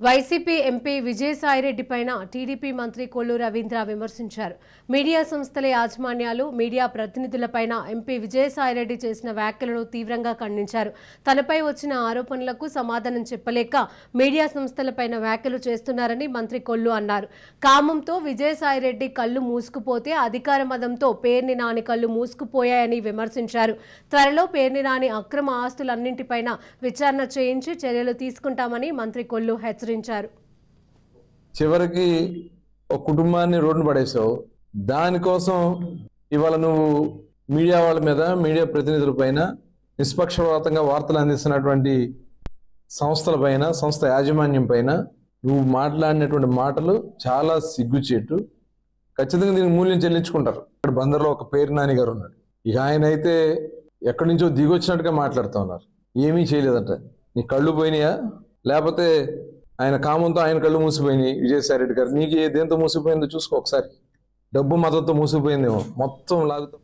YCP MP Vijayasai Reddy పైన TDP మంత్రి కొల్లు రవీంద్ర విమర్శించారు. మీడియా సంస్థల యాజమాన్యాలు, మీడియా ప్రతినిధులపైన ఎంపీ విజయసాయిరెడ్డి చేసిన వ్యాఖ్యలను తీవ్రంగా ఖండించారు. తనపై వచ్చిన ఆరోపణలకు సమాధానం చెప్పలేక మీడియా సంస్థలపైన వ్యాఖ్యలు చేస్తున్నారని మంత్రి కొల్లు అన్నారు. కామంతో విజయసాయిరెడ్డి కళ్లు మూసుకుపోతే అధికార మదంతో పేర్ని నాని కళ్లు మూసుకుపోయాయని విమర్శించారు. త్వరలో పేర్ని నాని అక్రమ ఆస్తులన్నింటిపైన విచారణ చేయించి చర్యలు తీసుకుంటామని మంత్రి కొల్లు హెచ్చరించారు. చివరికి ఒక కుటుంబాన్ని రోడ్డు పడేసావు. దానికోసం ఇవాళ నువ్వు మీడియా వాళ్ళ మీద, మీడియా ప్రతినిధుల పైన, నిష్పక్షపాతంగా వార్తలు అందిస్తున్నటువంటి సంస్థల పైన, సంస్థ యాజమాన్యం పైన నువ్వు మాట్లాడినటువంటి మాటలు చాలా సిగ్గుచేటు. ఖచ్చితంగా దీనికి మూల్యం చెల్లించుకుంటారు. ఇక్కడ బందర్లో ఒక పేరు నాని గారు ఉన్నాడు. ఇక ఆయన అయితే ఎక్కడి నుంచో దిగొచ్చినట్టుగా మాట్లాడుతూ ఉన్నారు. ఏమీ చేయలేదట. నీ కళ్ళు పోయినాయా, లేకపోతే ఆయన కామంతో ఆయన కళ్ళు మూసిపోయినాయి విజయసాయిరెడ్డి గారు? నీకు దేంతో మూసిపోయిందో చూసుకో ఒకసారి. డబ్బు మతంతో మూసిపోయిందేమో, మొత్తం లాగుతాం.